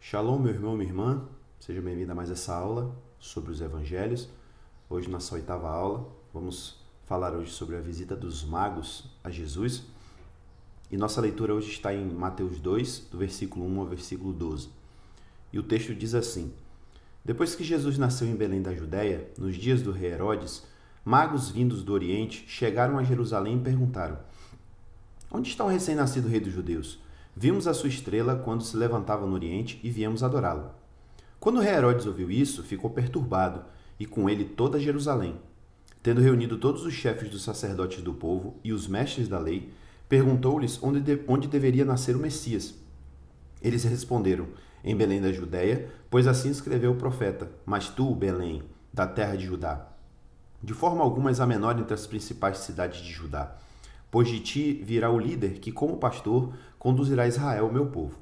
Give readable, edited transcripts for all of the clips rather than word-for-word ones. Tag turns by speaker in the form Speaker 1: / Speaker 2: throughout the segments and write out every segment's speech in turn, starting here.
Speaker 1: Shalom, meu irmão, minha irmã, seja bem-vindo a mais essa aula sobre os evangelhos. Hoje, nossa oitava aula, vamos falar hoje sobre a visita dos magos a Jesus. E nossa leitura hoje está em Mateus 2, do versículo 1 ao versículo 12. E o texto diz assim: Depois que Jesus nasceu em Belém da Judéia, nos dias do rei Herodes, magos vindos do Oriente chegaram a Jerusalém e perguntaram: Onde está o recém-nascido rei dos judeus? Vimos a sua estrela quando se levantava no Oriente e viemos adorá-lo. Quando o rei Herodes ouviu isso, ficou perturbado, e com ele toda Jerusalém. Tendo reunido todos os chefes dos sacerdotes do povo e os mestres da lei, perguntou-lhes onde deveria nascer o Messias. Eles responderam: Em Belém da Judéia, pois assim escreveu o profeta: Mas tu, Belém, da terra de Judá, de forma alguma és a menor entre as principais cidades de Judá, pois de ti virá o líder que, como pastor, conduzirá Israel, meu povo.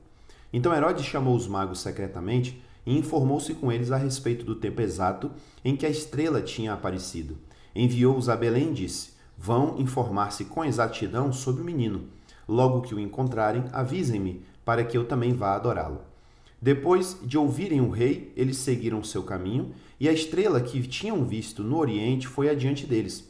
Speaker 1: Então Herodes chamou os magos secretamente e informou-se com eles a respeito do tempo exato em que a estrela tinha aparecido. Enviou-os a Belém e disse: Vão informar-se com exatidão sobre o menino. Logo que o encontrarem, avisem-me, para que eu também vá adorá-lo. Depois de ouvirem o rei, eles seguiram seu caminho, e a estrela que tinham visto no Oriente foi adiante deles,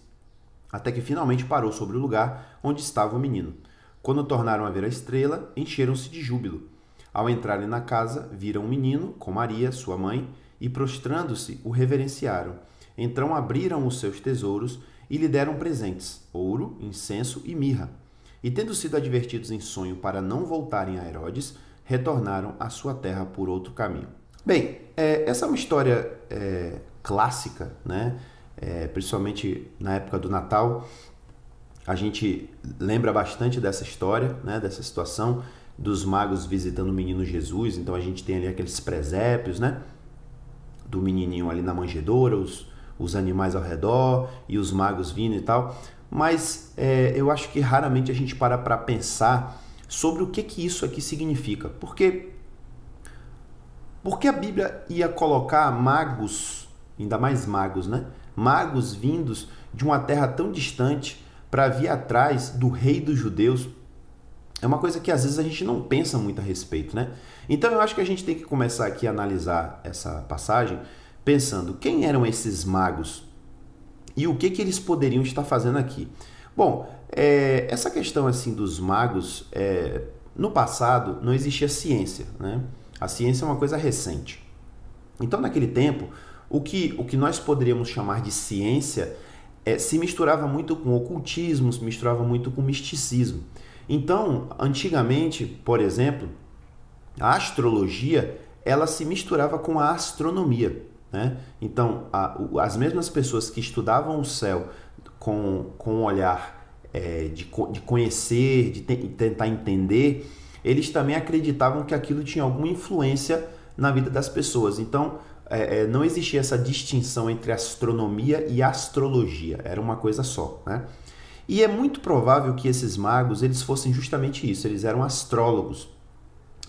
Speaker 1: até que finalmente parou sobre o lugar onde estava o menino. Quando tornaram a ver a estrela, encheram-se de júbilo. Ao entrarem na casa, viram o menino com Maria, sua mãe, e prostrando-se, o reverenciaram. Então abriram os seus tesouros e lhe deram presentes: ouro, incenso e mirra. E tendo sido advertidos em sonho para não voltarem a Herodes, retornaram à sua terra por outro caminho. Bem, essa é uma história clássica, né? Principalmente na época do Natal, a gente lembra bastante dessa história, né? Dessa situação dos magos visitando o menino Jesus. Então a gente tem ali aqueles presépios, né? Do menininho ali na manjedoura, os animais ao redor e os magos vindo e tal. Mas eu acho que raramente a gente para pensar sobre o que isso aqui significa. Porque a Bíblia ia colocar magos, ainda mais magos, né? Magos vindos de uma terra tão distante para vir atrás do rei dos judeus? É uma coisa que às vezes a gente não pensa muito a respeito, né? Então eu acho que a gente tem que começar aqui a analisar essa passagem pensando quem eram esses magos e o que eles poderiam estar fazendo aqui. Bom, essa questão assim dos magos, no passado não existia ciência, né? A ciência é uma coisa recente. Então naquele tempo, o que nós poderíamos chamar de ciência se misturava muito com ocultismo, se misturava muito com misticismo. Então, antigamente, por exemplo, a astrologia ela se misturava com a astronomia, né? Então, as mesmas pessoas que estudavam o céu com um olhar de conhecer, de tentar entender, eles também acreditavam que aquilo tinha alguma influência na vida das pessoas. Então, não existia essa distinção entre astronomia e astrologia, era uma coisa só, né? E é muito provável que esses magos eles fossem justamente isso, eles eram astrólogos,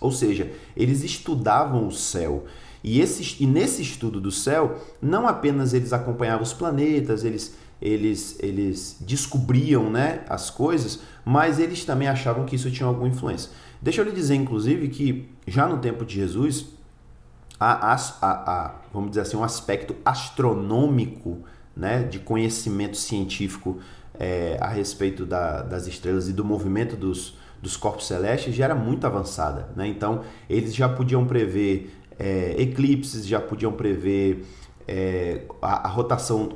Speaker 1: ou seja, eles estudavam o céu. E nesse estudo do céu, não apenas eles acompanhavam os planetas, eles descobriam, né, as coisas, mas eles também achavam que isso tinha alguma influência. Deixa eu lhe dizer, inclusive, que já no tempo de Jesus, vamos dizer assim, um aspecto astronômico, né, de conhecimento científico a respeito das estrelas e do movimento dos corpos celestes já era muito avançada, né? Então, eles já podiam prever eclipses, já podiam prever a rotação,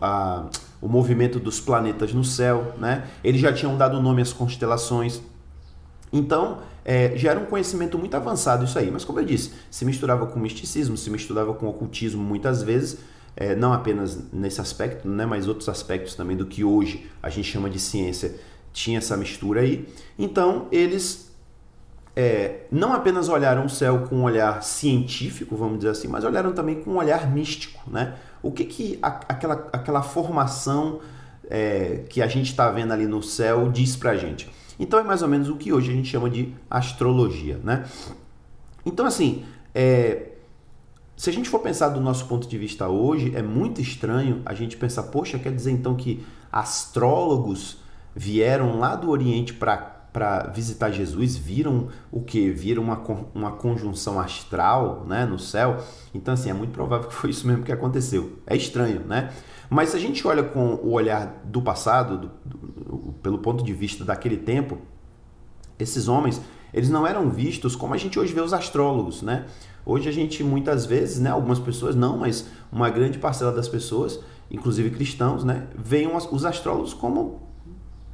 Speaker 1: o movimento dos planetas no céu, né? Eles já tinham dado nome às constelações. Então, já era um conhecimento muito avançado isso aí. Mas, como eu disse, se misturava com misticismo, se misturava com ocultismo muitas vezes, não apenas nesse aspecto, né, mas outros aspectos também do que hoje a gente chama de ciência, tinha essa mistura aí. Então, eles não apenas olharam o céu com um olhar científico, vamos dizer assim, mas olharam também com um olhar místico, né? O que aquela formação que a gente está vendo ali no céu diz pra gente? Então, é mais ou menos o que hoje a gente chama de astrologia, né? Então, assim, se a gente for pensar do nosso ponto de vista hoje, é muito estranho a gente pensar, poxa, quer dizer então que astrólogos vieram lá do Oriente para para visitar Jesus, viram o quê? Viram uma conjunção astral, né, no céu. Então, assim, é muito provável que foi isso mesmo que aconteceu. É estranho, né? Mas se a gente olha com o olhar do passado, pelo ponto de vista daquele tempo, esses homens, eles não eram vistos como a gente hoje vê os astrólogos, né? Hoje a gente muitas vezes, né, algumas pessoas não, mas uma grande parcela das pessoas, inclusive cristãos, né, veem os astrólogos como,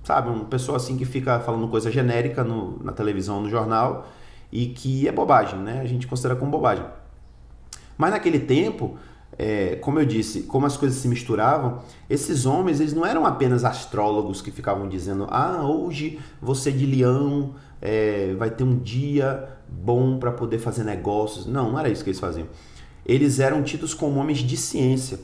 Speaker 1: sabe, uma pessoa assim que fica falando coisa genérica na televisão, no jornal, e que é bobagem, né? A gente considera como bobagem. Mas naquele tempo, como eu disse, como as coisas se misturavam, esses homens, eles não eram apenas astrólogos que ficavam dizendo: ah, hoje você de Leão vai ter um dia bom para poder fazer negócios. Não, não era isso que eles faziam. Eles eram tidos como homens de ciência.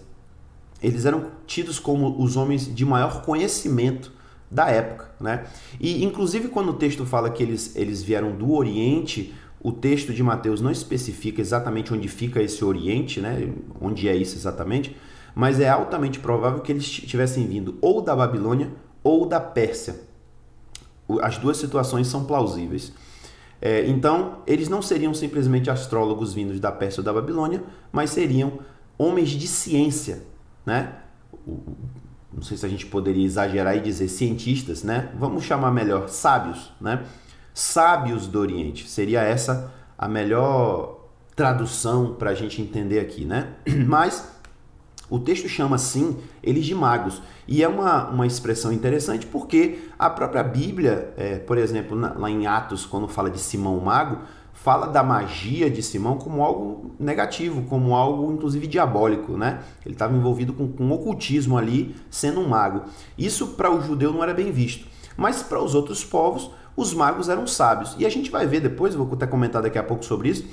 Speaker 1: Eles eram tidos como os homens de maior conhecimento da época, né? E inclusive quando o texto fala que eles vieram do Oriente, o texto de Mateus não especifica exatamente onde fica esse Oriente, né? Onde é isso exatamente, mas é altamente provável que eles tivessem vindo ou da Babilônia ou da Pérsia. As duas situações são plausíveis. Então, eles não seriam simplesmente astrólogos vindos da Pérsia ou da Babilônia, mas seriam homens de ciência, né? Não sei se a gente poderia exagerar e dizer cientistas, né? Vamos chamar melhor sábios, né? Sábios do Oriente. Seria essa a melhor tradução para a gente entender aqui, né? Mas o texto chama, sim, eles de magos. E é uma expressão interessante porque a própria Bíblia, por exemplo, lá em Atos, quando fala de Simão o Mago, fala da magia de Simão como algo negativo, como algo, inclusive, diabólico, né? Ele estava envolvido com ocultismo ali, sendo um mago. Isso, para o judeu, não era bem visto. Mas, para os outros povos, os magos eram sábios. E a gente vai ver depois, vou até comentar daqui a pouco sobre isso,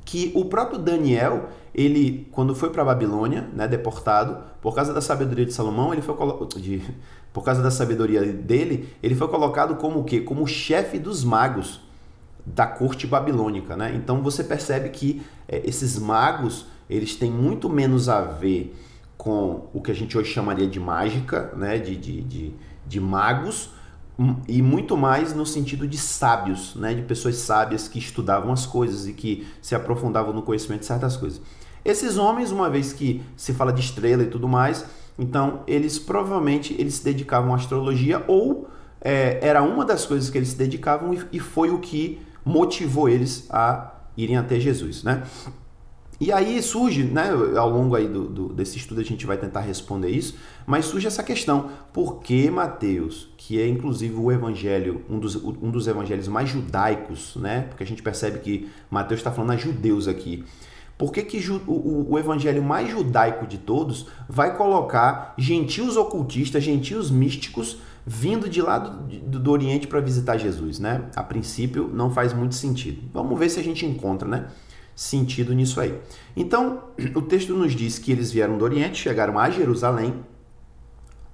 Speaker 1: que o próprio Daniel, ele, quando foi para a Babilônia, né, deportado, por causa da sabedoria de Salomão, por causa da sabedoria dele, ele foi colocado como o quê? Como chefe dos magos da corte babilônica, né? Então você percebe que esses magos, eles têm muito menos a ver com o que a gente hoje chamaria de mágica, né? De magos, e muito mais no sentido de sábios, né? De pessoas sábias que estudavam as coisas e que se aprofundavam no conhecimento de certas coisas. Esses homens, uma vez que se fala de estrela e tudo mais, então eles provavelmente se dedicavam à astrologia, ou era uma das coisas que eles se dedicavam e foi o que motivou eles a irem até Jesus, né? E aí surge, né, ao longo aí desse estudo a gente vai tentar responder isso, mas surge essa questão: por que Mateus, que é inclusive o evangelho, um dos evangelhos mais judaicos, né? Porque a gente percebe que Mateus está falando a judeus aqui. Por que o evangelho mais judaico de todos vai colocar gentios ocultistas, gentios místicos, vindo de lá do Oriente para visitar Jesus, né? A princípio não faz muito sentido. Vamos ver se a gente encontra, né, sentido nisso aí. Então, o texto nos diz que eles vieram do Oriente, chegaram a Jerusalém,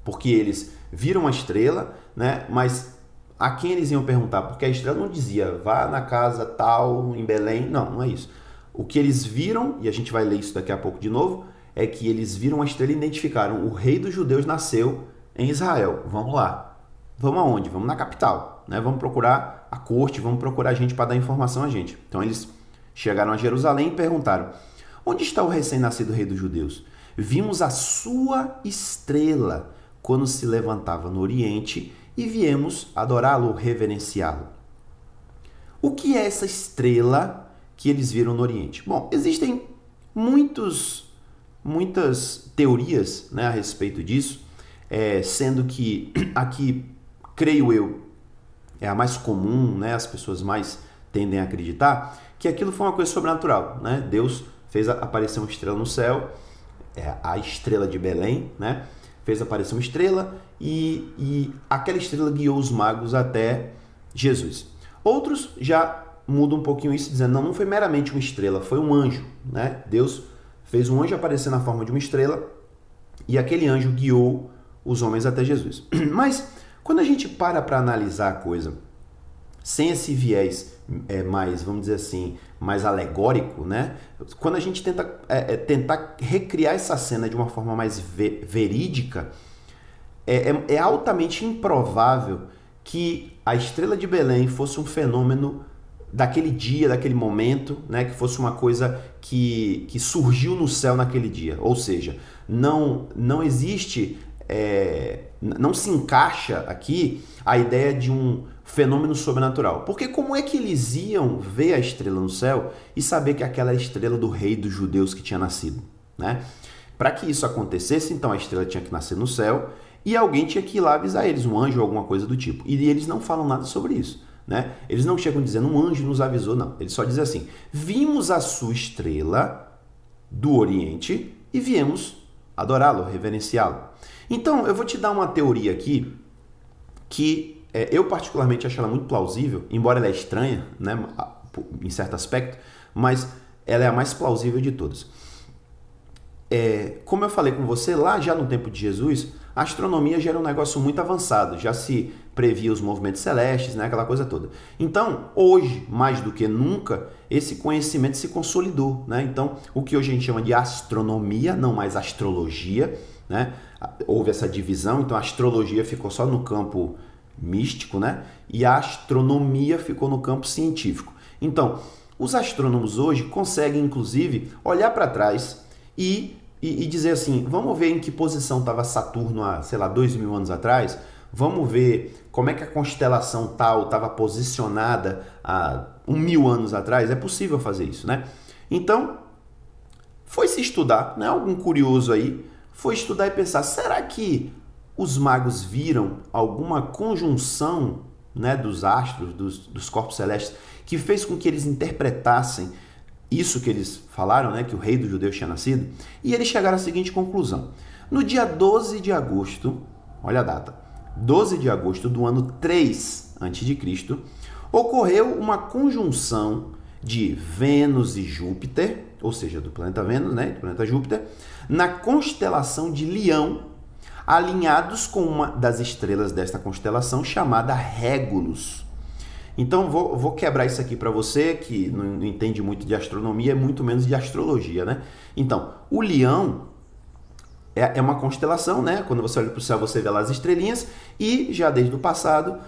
Speaker 1: porque eles viram a estrela, né? Mas a quem eles iam perguntar? Porque a estrela não dizia, vá na casa tal, em Belém. Não, não é isso. O que eles viram, e a gente vai ler isso daqui a pouco de novo, é que eles viram a estrela e identificaram: o rei dos judeus nasceu em Israel. Vamos lá. Vamos aonde? Vamos na capital, né? Vamos procurar a corte, vamos procurar gente para dar informação a gente. Então eles chegaram a Jerusalém e perguntaram: onde está o recém-nascido rei dos judeus? Vimos a sua estrela quando se levantava no Oriente e viemos adorá-lo, reverenciá-lo. O que é essa estrela que eles viram no Oriente? Bom, existem muitas teorias, né, a respeito disso, sendo que aqui, creio eu, é a mais comum, né, as pessoas mais tendem a acreditar que aquilo foi uma coisa sobrenatural, né? Deus fez aparecer uma estrela no céu, a estrela de Belém, né? Fez aparecer uma estrela e aquela estrela guiou os magos até Jesus. Outros já mudam um pouquinho isso, dizendo: não foi meramente uma estrela, foi um anjo, né? Deus fez um anjo aparecer na forma de uma estrela e aquele anjo guiou os homens até Jesus. Mas quando a gente para analisar a coisa sem esse viés mais, vamos dizer assim, mais alegórico, né? Quando a gente tenta tentar recriar essa cena de uma forma mais verídica, é altamente improvável que a estrela de Belém fosse um fenômeno daquele dia, daquele momento, né? Que fosse uma coisa que surgiu no céu naquele dia. Ou seja, não existe, não se encaixa aqui a ideia de um fenômeno sobrenatural. Porque como é que eles iam ver a estrela no céu e saber que aquela era a estrela do rei dos judeus que tinha nascido, né? Para que isso acontecesse, então a estrela tinha que nascer no céu e alguém tinha que ir lá avisar eles, um anjo ou alguma coisa do tipo. E eles não falam nada sobre isso, né? Eles não chegam dizendo, um anjo nos avisou, não. Eles só dizem assim, vimos a sua estrela do Oriente e viemos adorá-lo, reverenciá-lo. Então, eu vou te dar uma teoria aqui que eu particularmente acho ela muito plausível, embora ela é estranha, né, em certo aspecto, mas ela é a mais plausível de todas. Como eu falei com você, lá já no tempo de Jesus, a astronomia já era um negócio muito avançado, já se previa os movimentos celestes, né, aquela coisa toda. Então, hoje, mais do que nunca, esse conhecimento se consolidou, né? Então, o que hoje a gente chama de astronomia, não mais astrologia, né? Houve essa divisão, então a astrologia ficou só no campo místico, né? E a astronomia ficou no campo científico. Então, os astrônomos hoje conseguem, inclusive, olhar para trás e dizer assim, vamos ver em que posição estava Saturno há, sei lá, 2.000 anos atrás, vamos ver como é que a constelação tal estava posicionada há 1.000 anos atrás, é possível fazer isso, né? Então, foi se estudar, né? Algum curioso aí, foi estudar e pensar, será que os magos viram alguma conjunção, né, dos astros, dos corpos celestes, que fez com que eles interpretassem isso que eles falaram, né, que o rei dos judeus tinha nascido? E eles chegaram à seguinte conclusão. No dia 12 de agosto, olha a data, 12 de agosto do ano 3 a.C., ocorreu uma conjunção de Vênus e Júpiter, ou seja, do planeta Vênus, né, do planeta Júpiter, na constelação de Leão, alinhados com uma das estrelas desta constelação chamada Régulus. Então, vou quebrar isso aqui para você, que não entende muito de astronomia, muito menos de astrologia, né? Então, o Leão é uma constelação, né? Quando você olha para o céu, você vê lá as estrelinhas, e já desde o passado,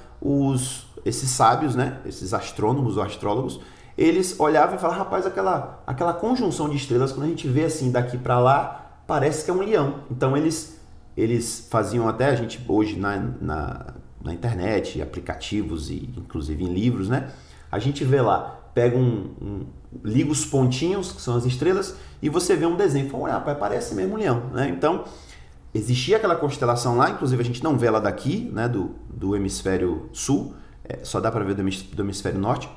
Speaker 1: esses sábios, né? Esses astrônomos ou astrólogos, eles olhavam e falavam, rapaz, aquela conjunção de estrelas, quando a gente vê assim daqui para lá, parece que é um leão. Então, eles faziam até, a gente hoje na internet, aplicativos e inclusive em livros, né? A gente vê lá, pega liga os pontinhos, que são as estrelas, e você vê um desenho. Fala, olha, parece mesmo um leão, né? Então, existia aquela constelação lá, inclusive a gente não vê ela daqui, né? Do hemisfério sul, só dá para ver do hemisfério norte,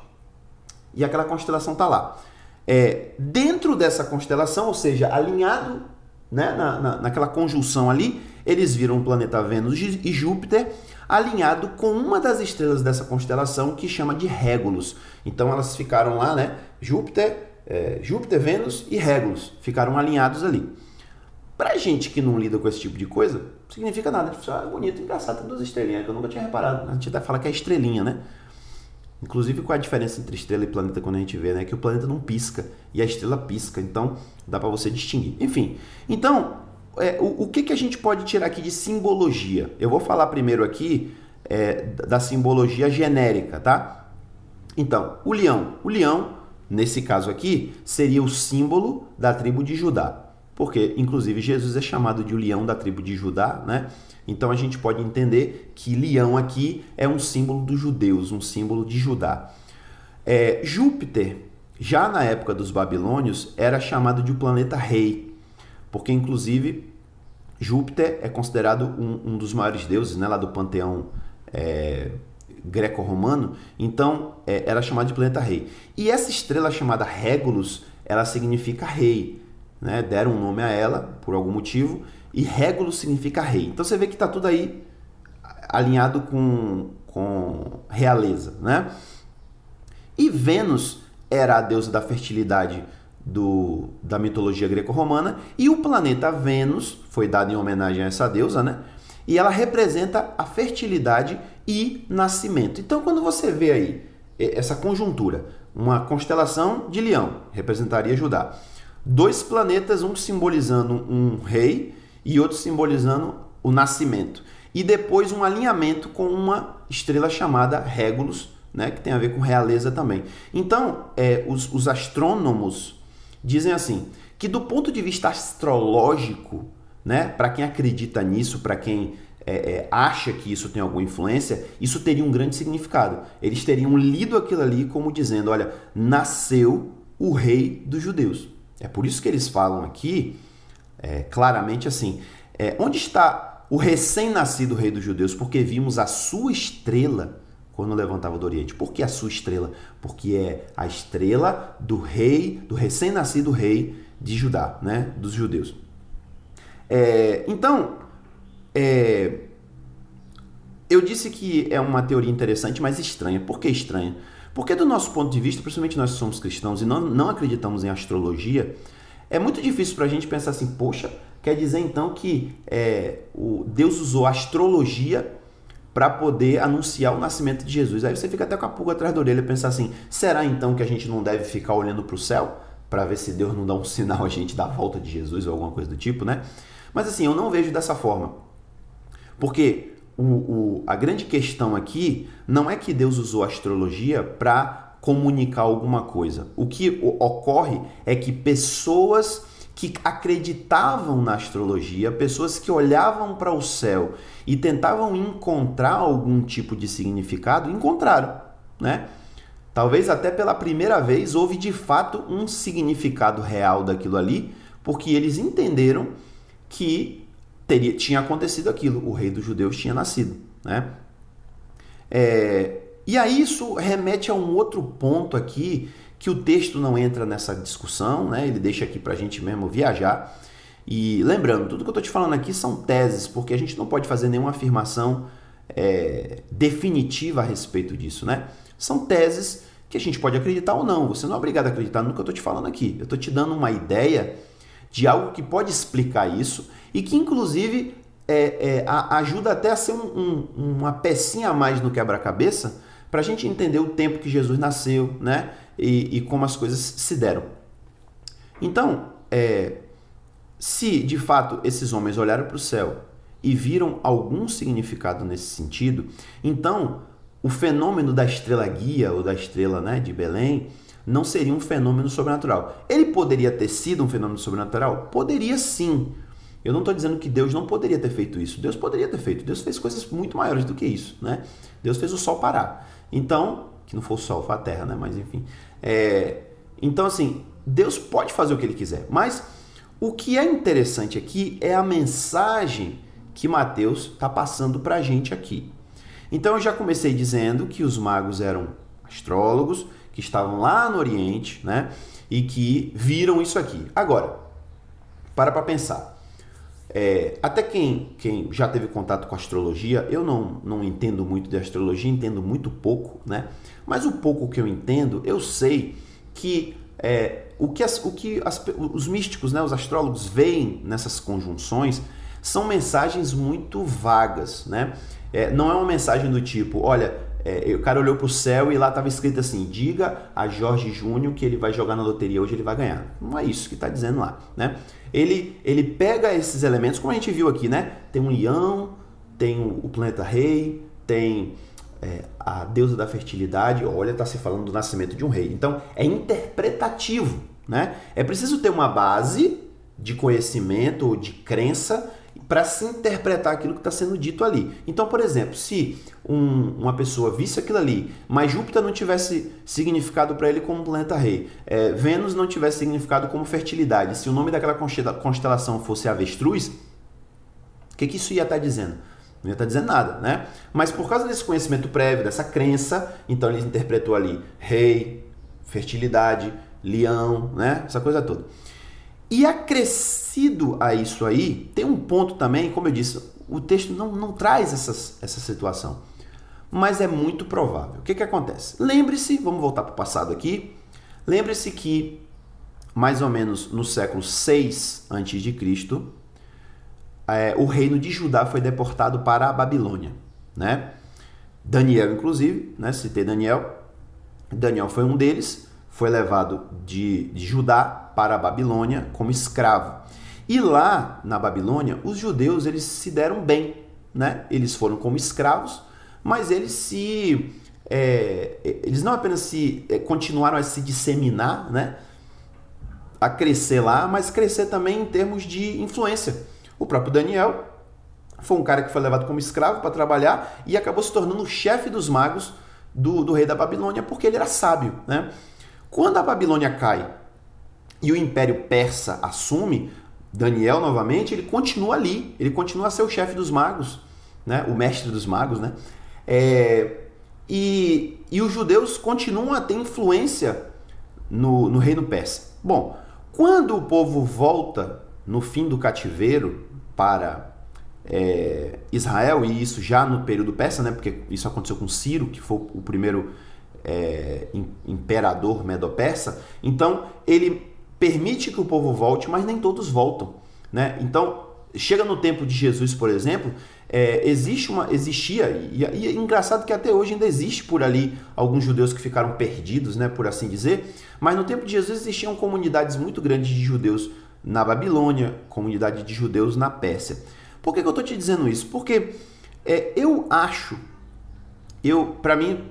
Speaker 1: e aquela constelação tá lá. Dentro dessa constelação, ou seja, alinhado, né, naquela conjunção ali, eles viram o planeta Vênus e Júpiter alinhado com uma das estrelas dessa constelação que chama de Régulus. Então elas ficaram lá, né? Júpiter, Vênus e Régulus ficaram alinhados ali. Pra gente que não lida com esse tipo de coisa, não significa nada. Bonito, engraçado, tem duas estrelinhas que eu nunca tinha reparado. A gente até fala que é estrelinha, né? Inclusive, qual é a diferença entre estrela e planeta quando a gente vê, né? Que o planeta não pisca e a estrela pisca, então dá para você distinguir. Enfim, então, o que a gente pode tirar aqui de simbologia? Eu vou falar primeiro aqui da simbologia genérica, tá? Então, o leão, nesse caso aqui, seria o símbolo da tribo de Judá, porque, inclusive, Jesus é chamado de o leão da tribo de Judá, né? Então, a gente pode entender que leão aqui é um símbolo dos judeus, um símbolo de Judá. Júpiter, já na época dos babilônios, era chamado de o planeta rei, porque, inclusive, Júpiter é considerado um dos maiores deuses, né, lá do panteão greco-romano, então era chamado de planeta rei. E essa estrela chamada Régulus, ela significa rei, né? Deram um nome a ela por algum motivo, e Régulus significa rei. Então você vê que está tudo aí alinhado com realeza, né? E Vênus era a deusa da fertilidade da mitologia greco-romana, e o planeta Vênus foi dado em homenagem a essa deusa, né? E ela representa a fertilidade e nascimento. Então, quando você vê aí essa conjuntura, uma constelação de Leão, representaria Judá, dois planetas, um simbolizando um rei e outro simbolizando o nascimento. e depois um alinhamento com uma estrela chamada Régulus, né, que tem a ver com realeza também. Então, os astrônomos dizem assim, que do ponto de vista astrológico, né, para quem acredita nisso, para quem acha que isso tem alguma influência, isso teria um grande significado. Eles teriam lido aquilo ali como dizendo, olha, nasceu o rei dos judeus. É por isso que eles falam aqui, claramente assim, onde está o recém-nascido rei dos judeus? Porque vimos a sua estrela quando levantava do Oriente. Por que a sua estrela? Porque é a estrela do rei, do recém-nascido rei de Judá, né? Dos judeus. Então, eu disse que é uma teoria interessante, mas estranha. Por que estranha? Porque do nosso ponto de vista, principalmente nós que somos cristãos e não acreditamos em astrologia, é muito difícil para a gente pensar assim, poxa, quer dizer então que Deus usou a astrologia para poder anunciar o nascimento de Jesus. Aí você fica até com a pulga atrás da orelha e pensa assim, será então que a gente não deve ficar olhando para o céu para ver se Deus não dá um sinal a gente da volta de Jesus ou alguma coisa do tipo, né? Mas assim, eu não vejo dessa forma. Porque a grande questão aqui não é que Deus usou a astrologia para comunicar alguma coisa. O que ocorre é que pessoas que acreditavam na astrologia, pessoas que olhavam para o céu e tentavam encontrar algum tipo de significado, encontraram, né? Talvez até pela primeira vez houve de fato um significado real daquilo ali, porque eles entenderam que tinha acontecido aquilo, o rei dos judeus tinha nascido, né? E aí isso remete a um outro ponto aqui, que o texto não entra nessa discussão, né? Ele deixa aqui para a gente mesmo viajar. E lembrando, tudo que eu estou te falando aqui são teses, porque a gente não pode fazer nenhuma afirmação definitiva a respeito disso, né? São teses que a gente pode acreditar ou não. Você não é obrigado a acreditar no que eu estou te falando aqui. Eu estou te dando uma ideia de algo que pode explicar isso e que, inclusive, ajuda até a ser uma pecinha a mais no quebra-cabeça para a gente entender o tempo que Jesus nasceu, né? E como as coisas se deram. Então, se de fato esses homens olharam para o céu e viram algum significado nesse sentido, então o fenômeno da estrela guia ou da estrela, né, de Belém não seria um fenômeno sobrenatural. Ele poderia ter sido um fenômeno sobrenatural? Poderia sim. Eu não estou dizendo que Deus não poderia ter feito isso. Deus poderia ter feito. Deus fez coisas muito maiores do que isso, né? Deus fez o sol parar. Então, que não foi o sol, foi a terra, né? Mas enfim. Então, assim, Deus pode fazer o que ele quiser. Mas o que é interessante aqui é a mensagem que Mateus está passando para a gente aqui. Então, eu já comecei dizendo que os magos eram astrólogos, que estavam lá no Oriente, né? E que viram isso aqui. Agora, para pensar. Até quem já teve contato com astrologia, eu não entendo muito de astrologia, entendo muito pouco, né? Mas o pouco que eu entendo, eu sei que os místicos, né, os astrólogos veem nessas conjunções são mensagens muito vagas, né? Não é uma mensagem do tipo, olha, o cara olhou para o céu e lá estava escrito assim, diga a Jorge Júnior que ele vai jogar na loteria hoje, ele vai ganhar. Não é isso que está dizendo lá, né? Ele pega esses elementos, como a gente viu aqui, né? Tem um leão, tem o planeta rei, tem a deusa da fertilidade. Olha, está se falando do nascimento de um rei. Então, é interpretativo, né? É preciso ter uma base de conhecimento ou de crença para se interpretar aquilo que está sendo dito ali. Então, por exemplo, se uma pessoa visse aquilo ali, mas Júpiter não tivesse significado para ele como planeta rei, Vênus não tivesse significado como fertilidade, se o nome daquela constelação fosse avestruz, o que isso ia estar dizendo? Não ia estar dizendo nada, né? Mas por causa desse conhecimento prévio, dessa crença, então ele interpretou ali rei, fertilidade, leão, né? Essa coisa toda. E acrescido a isso aí, tem um ponto também, como eu disse, o texto não traz essa situação, mas é muito provável. O que acontece? Lembre-se, vamos voltar para o passado aqui, lembre-se que mais ou menos no século 6 a.C., o reino de Judá foi deportado para a Babilônia, né? Daniel, inclusive, né? Citei Daniel foi um deles, foi levado de Judá para a Babilônia como escravo. E lá na Babilônia, os judeus eles se deram bem, né? Eles foram como escravos, mas eles não apenas continuaram a se disseminar, né? A crescer lá, mas crescer também em termos de influência. O próprio Daniel foi um cara que foi levado como escravo para trabalhar e acabou se tornando o chefe dos magos do rei da Babilônia, porque ele era sábio, né? Quando a Babilônia cai e o Império Persa assume, Daniel novamente, ele continua ali, ele continua a ser o chefe dos magos, né? O mestre dos magos, né? E os judeus continuam a ter influência no reino persa. Bom, quando o povo volta no fim do cativeiro para Israel, e isso já no período persa, né? Porque isso aconteceu com Ciro, que foi o primeiro imperador medo-persa. Então ele permite que o povo volte, mas nem todos voltam, né? Então chega no tempo de Jesus, por exemplo, existia, e é engraçado que até hoje ainda existe por ali alguns judeus que ficaram perdidos, né, por assim dizer, mas no tempo de Jesus existiam comunidades muito grandes de judeus na Babilônia, comunidade de judeus na Pérsia. Por que eu estou te dizendo isso? Porque para mim,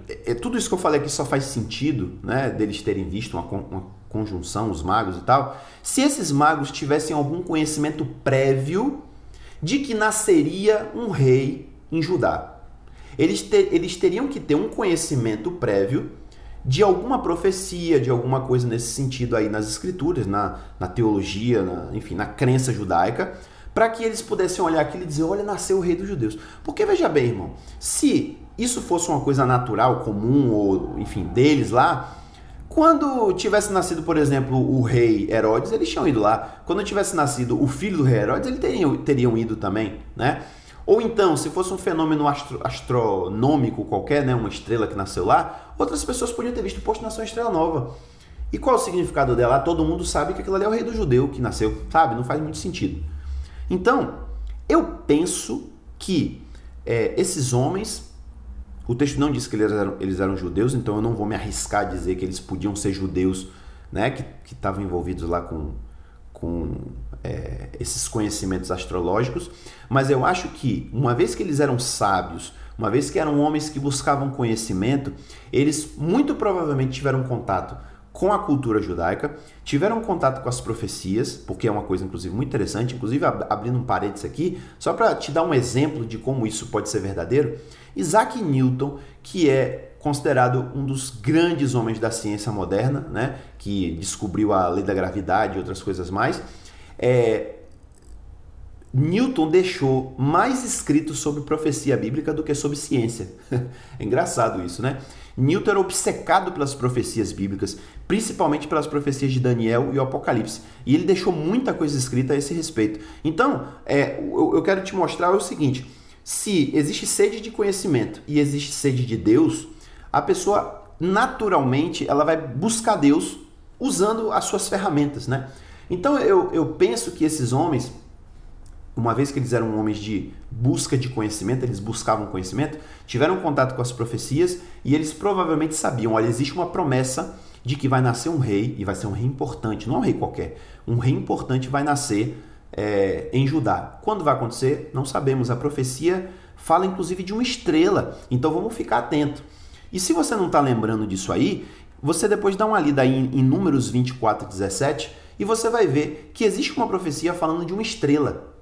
Speaker 1: tudo isso que eu falei aqui só faz sentido, né, deles terem visto uma conjunção, os magos e tal, se esses magos tivessem algum conhecimento prévio de que nasceria um rei em Judá. Eles teriam que ter um conhecimento prévio de alguma profecia, de alguma coisa nesse sentido aí nas escrituras, na teologia, enfim, na crença judaica, para que eles pudessem olhar aquilo e dizer, olha, nasceu o rei dos judeus. Porque veja bem, irmão, se isso fosse uma coisa natural, comum, ou enfim, deles lá, quando tivesse nascido, por exemplo, o rei Herodes, eles tinham ido lá. Quando tivesse nascido o filho do rei Herodes, eles teriam ido também, né? Ou então, se fosse um fenômeno astronômico qualquer, né, uma estrela que nasceu lá, outras pessoas podiam ter visto, poxa, nasceu uma estrela nova. E qual é o significado dela? Todo mundo sabe que aquilo ali é o rei do judeu que nasceu, sabe? Não faz muito sentido. Então, eu penso que esses homens... O texto não diz que eles eram judeus, então eu não vou me arriscar a dizer que eles podiam ser judeus, né, que estavam envolvidos lá com esses conhecimentos astrológicos, mas eu acho que, uma vez que eles eram sábios, uma vez que eram homens que buscavam conhecimento, eles muito provavelmente tiveram contato com a cultura judaica, tiveram contato com as profecias, porque é uma coisa, inclusive, muito interessante, inclusive, abrindo um parênteses aqui, só para te dar um exemplo de como isso pode ser verdadeiro, Isaac Newton, que é considerado um dos grandes homens da ciência moderna, né, que descobriu a lei da gravidade e outras coisas mais, Newton deixou mais escritos sobre profecia bíblica do que sobre ciência. É engraçado isso, né? Newton era obcecado pelas profecias bíblicas, principalmente pelas profecias de Daniel e o Apocalipse. E ele deixou muita coisa escrita a esse respeito. Então, eu quero te mostrar o seguinte: se existe sede de conhecimento e existe sede de Deus, a pessoa naturalmente ela vai buscar Deus usando as suas ferramentas, né? Então eu penso que esses homens, uma vez que eles eram homens de busca de conhecimento, eles buscavam conhecimento, tiveram contato com as profecias e eles provavelmente sabiam, olha, existe uma promessa de que vai nascer um rei, e vai ser um rei importante, não é um rei qualquer, um rei importante vai nascer em Judá. Quando vai acontecer? Não sabemos. A profecia fala inclusive de uma estrela, então vamos ficar atento. E se você não está lembrando disso aí, você depois dá uma lida aí em Números 24:17 e você vai ver que existe uma profecia falando de uma estrela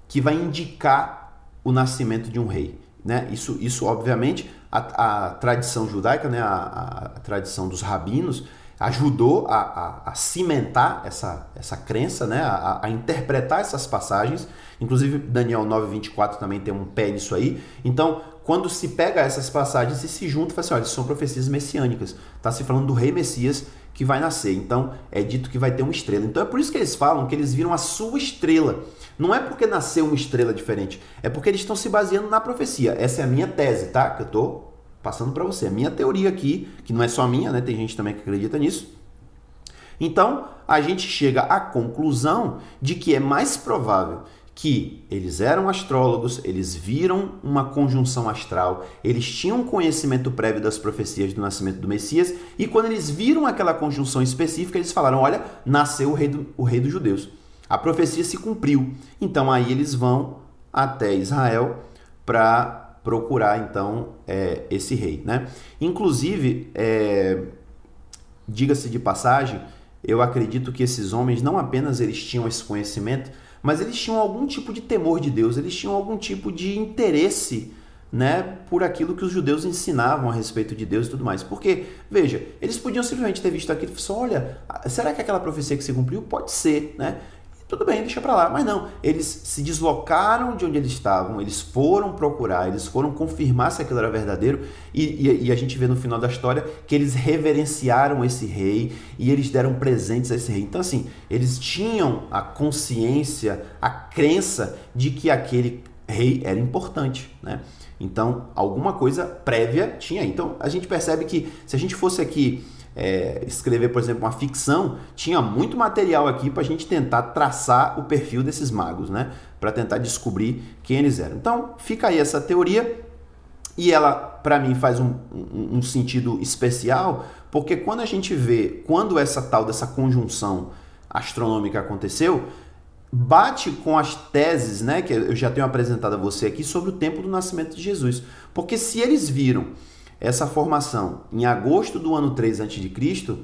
Speaker 1: que vai indicar o nascimento de um rei, né? Isso obviamente, a tradição judaica, né? a tradição dos rabinos, ajudou a cimentar essa crença, né? a interpretar essas passagens. Inclusive, Daniel 9:24 também tem um pé nisso aí. Então, quando se pega essas passagens e se junta, fala assim, olha, são profecias messiânicas. Está se falando do rei Messias que vai nascer. Então, é dito que vai ter uma estrela. Então, é por isso que eles falam que eles viram a sua estrela. Não é porque nasceu uma estrela diferente. É porque eles estão se baseando na profecia. Essa é a minha tese, tá? Que eu estou passando para você. A minha teoria aqui, que não é só minha, né? Tem gente também que acredita nisso. Então, a gente chega à conclusão de que é mais provável que eles eram astrólogos, eles viram uma conjunção astral, eles tinham conhecimento prévio das profecias do nascimento do Messias, e quando eles viram aquela conjunção específica, eles falaram, olha, nasceu o rei dos judeus. A profecia se cumpriu. Então aí eles vão até Israel para procurar então esse rei, né? Inclusive, diga-se de passagem, eu acredito que esses homens não apenas eles tinham esse conhecimento, mas eles tinham algum tipo de temor de Deus, eles tinham algum tipo de interesse, né, por aquilo que os judeus ensinavam a respeito de Deus e tudo mais. Porque, veja, eles podiam simplesmente ter visto aquilo e falar, olha, será que aquela profecia que se cumpriu? Pode ser, né? Tudo bem, deixa pra lá. Mas não, eles se deslocaram de onde eles estavam, eles foram procurar, eles foram confirmar se aquilo era verdadeiro e a gente vê no final da história que eles reverenciaram esse rei e eles deram presentes a esse rei. Então, assim, eles tinham a consciência, a crença de que aquele rei era importante, né? Então, alguma coisa prévia tinha aí. Então, a gente percebe que se a gente fosse aqui escrever, por exemplo, uma ficção, tinha muito material aqui para a gente tentar traçar o perfil desses magos, né? Para tentar descobrir quem eles eram. Então, fica aí essa teoria e ela, para mim, faz um sentido especial, porque quando a gente vê quando essa tal dessa conjunção astronômica aconteceu, bate com as teses, né, que eu já tenho apresentado a você aqui sobre o tempo do nascimento de Jesus. Porque se eles viram essa formação em agosto do ano 3 a.C.,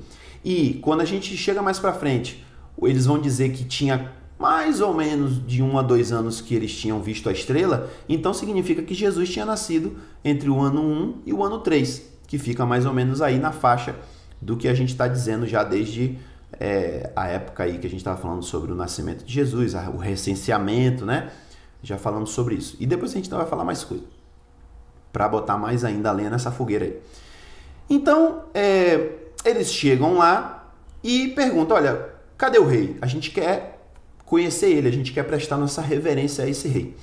Speaker 1: e quando a gente chega mais para frente, eles vão dizer que tinha mais ou menos de 1 a 2 anos que eles tinham visto a estrela, então significa que Jesus tinha nascido entre o ano 1 e o ano 3, que fica mais ou menos aí na faixa do que a gente está dizendo já desde a época aí que a gente estava falando sobre o nascimento de Jesus, o recenseamento, né? Já falamos sobre isso. E depois a gente vai falar mais coisa, para botar mais ainda a lenha nessa fogueira aí. Então, eles chegam lá e perguntam, olha, cadê o rei? A gente quer conhecer ele, a gente quer prestar nossa reverência a esse rei.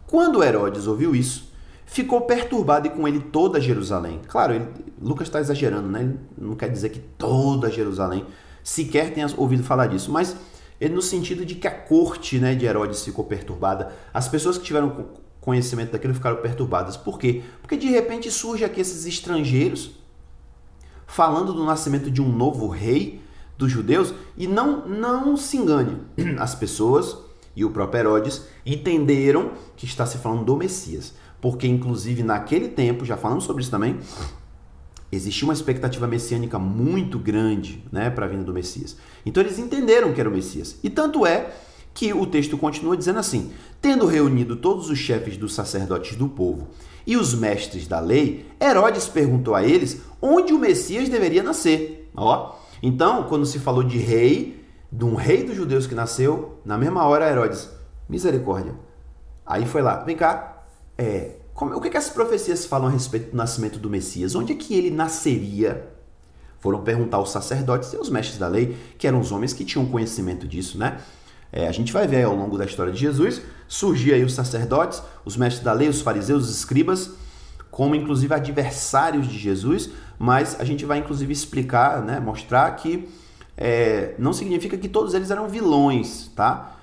Speaker 1: Quando Herodes ouviu isso, ficou perturbado e com ele toda Jerusalém. Claro, Lucas está exagerando, né? Ele não quer dizer que toda Jerusalém sequer tenha ouvido falar disso, mas no sentido de que a corte, né, de Herodes ficou perturbada. As pessoas que tiveram conhecimento daquilo ficaram perturbadas. Por quê? Porque de repente surge aqui esses estrangeiros falando do nascimento de um novo rei dos judeus, e não se engane, as pessoas e o próprio Herodes entenderam que está se falando do Messias. Porque, inclusive, naquele tempo, já falamos sobre isso também, existia uma expectativa messiânica muito grande, né, para a vinda do Messias. Então, eles entenderam que era o Messias. E tanto é que o texto continua dizendo assim, tendo reunido todos os chefes dos sacerdotes do povo e os mestres da lei, Herodes perguntou a eles onde o Messias deveria nascer. Ó, então, quando se falou de um rei dos judeus que nasceu, na mesma hora Herodes, misericórdia. Aí foi lá, vem cá, o que as profecias falam a respeito do nascimento do Messias? Onde é que ele nasceria? Foram perguntar aos sacerdotes e aos mestres da lei, que eram os homens que tinham conhecimento disso, né? A gente vai ver ao longo da história de Jesus, surgir aí os sacerdotes, os mestres da lei, os fariseus, os escribas, como inclusive adversários de Jesus, mas a gente vai inclusive explicar, né, mostrar que não significa que todos eles eram vilões, tá?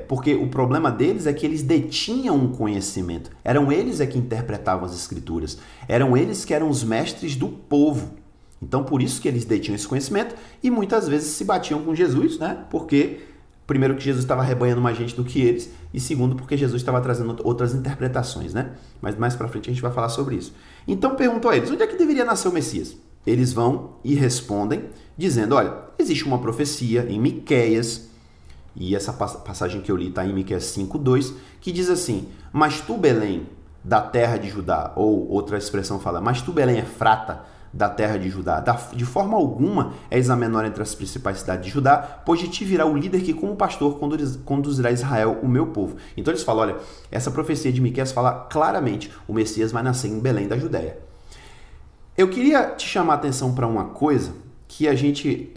Speaker 1: Porque o problema deles é que eles detinham um conhecimento. Eram eles que interpretavam as escrituras. Eram eles que eram os mestres do povo. Então, por isso que eles detinham esse conhecimento e muitas vezes se batiam com Jesus, né? Porque, primeiro, que Jesus estava arrebanhando mais gente do que eles e, segundo, porque Jesus estava trazendo outras interpretações, né? Mas mais para frente a gente vai falar sobre isso. Então, perguntou a eles, onde é que deveria nascer o Messias? Eles vão e respondem dizendo, olha, existe uma profecia em Miqueias, e essa passagem que eu li está em Miqueias 5:2, que diz assim, mas tu, Belém, da terra de Judá, ou outra expressão fala, mas tu, Belém, Efrata, da terra de Judá, de forma alguma és a menor entre as principais cidades de Judá, pois de ti virá o líder que como pastor conduzirá Israel, o meu povo. Então eles falam, olha, essa profecia de Miqueias fala claramente, o Messias vai nascer em Belém da Judéia. Eu queria te chamar a atenção para uma coisa que a gente...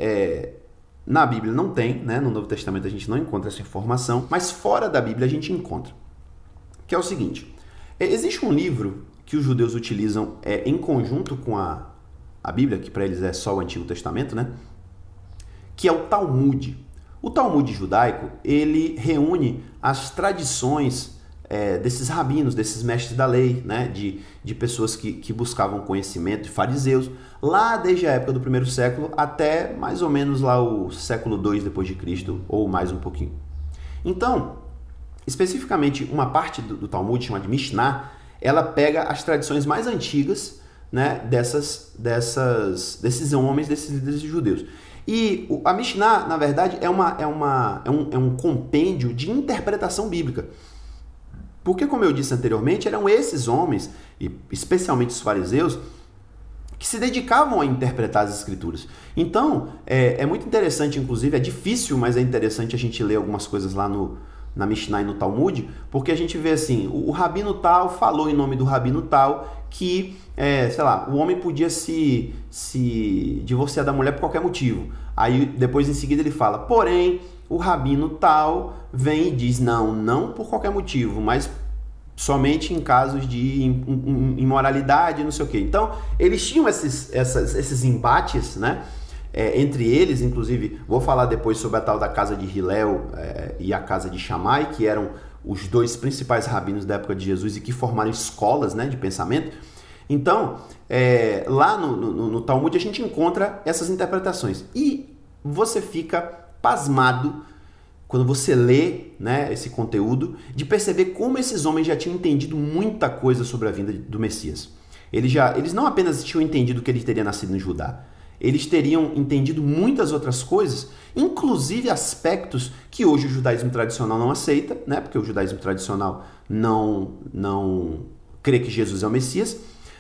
Speaker 1: na Bíblia não tem, né? No Novo Testamento a gente não encontra essa informação, mas fora da Bíblia a gente encontra. Que é o seguinte, existe um livro que os judeus utilizam em conjunto com a Bíblia, que para eles é só o Antigo Testamento, né? Que é o Talmud. O Talmud judaico, ele reúne as tradições desses rabinos, desses mestres da lei, né? De pessoas que buscavam conhecimento, de fariseus, lá desde a época do primeiro século até mais ou menos lá o século II depois de Cristo, ou mais um pouquinho. Então, especificamente uma parte do Talmud, chamada de Mishnah, ela pega as tradições mais antigas, né, desses homens, desses líderes judeus. E a Mishnah, na verdade, é um compêndio de interpretação bíblica. Porque, como eu disse anteriormente, eram esses homens, e especialmente os fariseus, que se dedicavam a interpretar as escrituras. Então, é muito interessante, inclusive, é difícil, mas é interessante a gente ler algumas coisas lá na Mishnah e no Talmud, porque a gente vê assim, o rabino tal falou em nome do rabino tal que, sei lá, o homem podia se divorciar da mulher por qualquer motivo. Aí, depois, em seguida, ele fala, porém, o rabino tal vem e diz, não por qualquer motivo, mas somente em casos de imoralidade, não sei o quê. Então, eles tinham esses embates, né? Entre eles, inclusive, vou falar depois sobre a tal da casa de Hillel e a casa de Shammai, que eram os dois principais rabinos da época de Jesus e que formaram escolas, né, de pensamento. Então, lá no Talmud a gente encontra essas interpretações. E você fica pasmado quando você lê, né, esse conteúdo, de perceber como esses homens já tinham entendido muita coisa sobre a vinda do Messias. Eles não apenas tinham entendido que ele teria nascido em Judá, eles teriam entendido muitas outras coisas, inclusive aspectos que hoje o judaísmo tradicional não aceita, né? Porque o judaísmo tradicional não crê que Jesus é o Messias,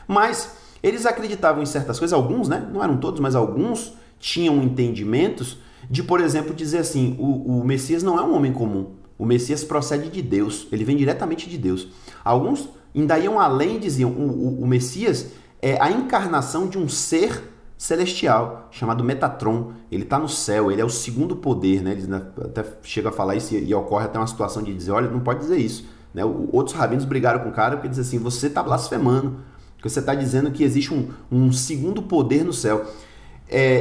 Speaker 1: mas eles acreditavam em certas coisas, alguns, né? Não eram todos, mas alguns tinham entendimentos de, por exemplo, dizer assim, o Messias não é um homem comum, o Messias procede de Deus, ele vem diretamente de Deus. Alguns ainda iam além e diziam, o Messias é a encarnação de um ser celestial, chamado Metatron. Ele está no céu, ele é o segundo poder, né? Eles até chegam a falar isso e ocorre até uma situação de dizer, olha, não pode dizer isso, né? Outros rabinos brigaram com o cara porque dizem assim, você está blasfemando, porque você está dizendo que existe um segundo poder no céu.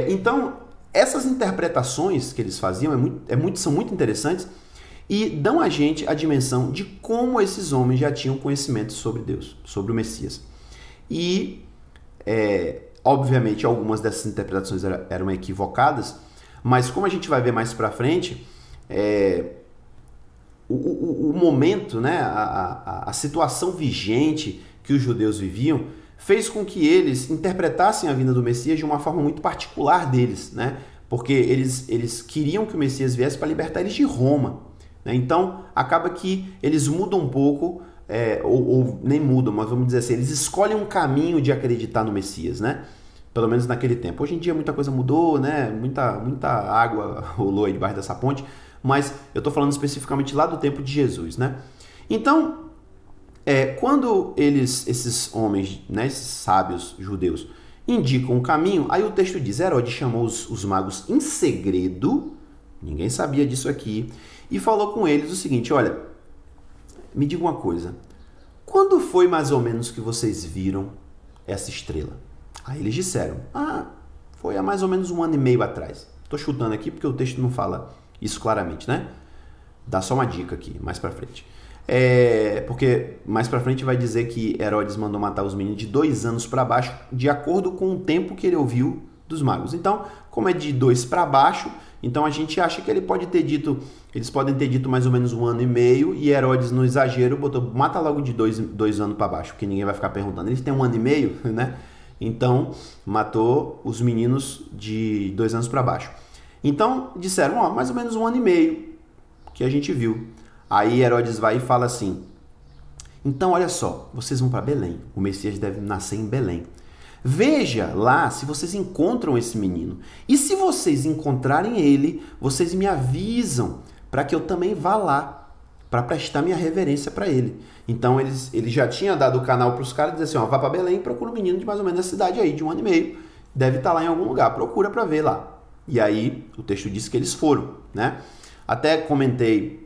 Speaker 1: Então, essas interpretações que eles faziam são muito interessantes e dão a gente a dimensão de como esses homens já tinham conhecimento sobre Deus, sobre o Messias. E obviamente, algumas dessas interpretações eram equivocadas, mas como a gente vai ver mais para frente, o momento, né, a situação vigente que os judeus viviam, fez com que eles interpretassem a vinda do Messias de uma forma muito particular deles, né? Porque eles queriam que o Messias viesse para libertar eles de Roma, né? Então, acaba que eles mudam um pouco, ou nem mudam, mas vamos dizer assim, eles escolhem um caminho de acreditar no Messias, né? Pelo menos naquele tempo. Hoje em dia muita coisa mudou, né? Muita água rolou aí debaixo dessa ponte, mas eu estou falando especificamente lá do tempo de Jesus, né? Então, quando esses homens, né, esses sábios judeus, indicam um caminho, aí o texto diz, Herodes chamou os magos em segredo, ninguém sabia disso aqui, e falou com eles o seguinte, olha, me diga uma coisa, quando foi mais ou menos que vocês viram essa estrela? Aí eles disseram, foi há mais ou menos 1 ano e meio atrás. Estou chutando aqui porque o texto não fala isso claramente, né? Dá só uma dica aqui, mais pra frente. Porque mais pra frente vai dizer que Herodes mandou matar os meninos de 2 anos para baixo, de acordo com o tempo que ele ouviu dos magos. Então, como é de 2 para baixo, então a gente acha que eles podem ter dito mais ou menos 1 ano e meio, e Herodes, no exagero, botou, mata logo de 2 anos para baixo, porque ninguém vai ficar perguntando. Eles têm 1 ano e meio, né? Então, matou os meninos de 2 anos para baixo. Então, disseram, mais ou menos 1 ano e meio que a gente viu. Aí Herodes vai e fala assim, então olha só, vocês vão para Belém, o Messias deve nascer em Belém. Veja lá se vocês encontram esse menino. E se vocês encontrarem ele, vocês me avisam para que eu também vá lá, para prestar minha reverência para ele. Então ele já tinha dado o canal para os caras e dizer assim, vá para Belém e procura um menino de mais ou menos essa cidade aí, de 1 ano e meio. Deve estar lá em algum lugar, procura para ver lá. E aí o texto diz que eles foram, né? Até comentei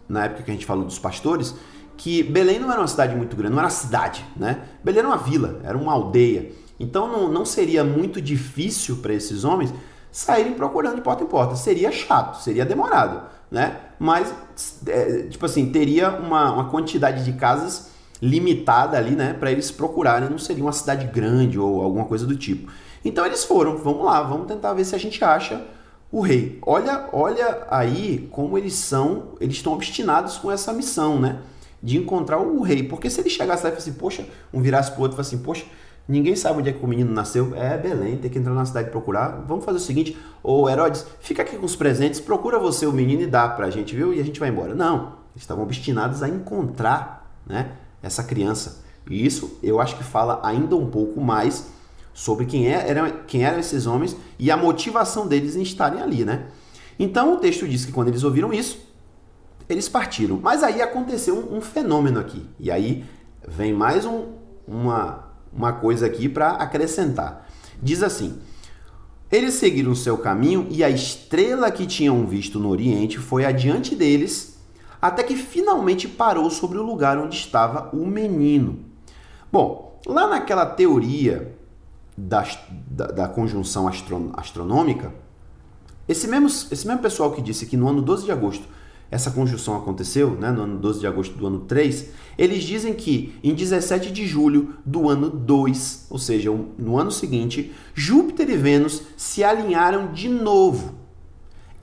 Speaker 1: na época que a gente falou dos pastores, que Belém não era uma cidade muito grande, não era uma cidade, né? Belém era uma vila, era uma aldeia. Então não seria muito difícil para esses homens saírem procurando de porta em porta. Seria chato, seria demorado, né? Mas, tipo assim, teria uma quantidade de casas limitada ali, né? Para eles procurarem, não seria uma cidade grande ou alguma coisa do tipo. Então eles foram, vamos lá, vamos tentar ver se a gente acha o rei. Olha aí como eles estão obstinados com essa missão, né? De encontrar o rei. Porque se ele chegasse lá e falasse assim, poxa, um virasse pro outro e falasse assim, poxa, ninguém sabe onde é que o menino nasceu. É Belém, tem que entrar na cidade e procurar. Vamos fazer o seguinte, ô Herodes, fica aqui com os presentes, procura você o menino e dá pra gente, viu? E a gente vai embora. Não, eles estavam obstinados a encontrar, né, essa criança. E isso eu acho que fala ainda um pouco mais sobre quem eram esses homens e a motivação deles em estarem ali, né? Então o texto diz que quando eles ouviram isso, eles partiram. Mas aí aconteceu um fenômeno aqui. E aí vem mais uma coisa aqui para acrescentar. Diz assim: eles seguiram o seu caminho e a estrela que tinham visto no Oriente foi adiante deles, até que finalmente parou sobre o lugar onde estava o menino. Bom, lá naquela teoria da conjunção astronômica, esse mesmo pessoal que disse que no ano 12 de agosto essa conjunção aconteceu, né, no ano 12 de agosto do ano 3, eles dizem que em 17 de julho do ano 2, ou seja, no ano seguinte, Júpiter e Vênus se alinharam de novo.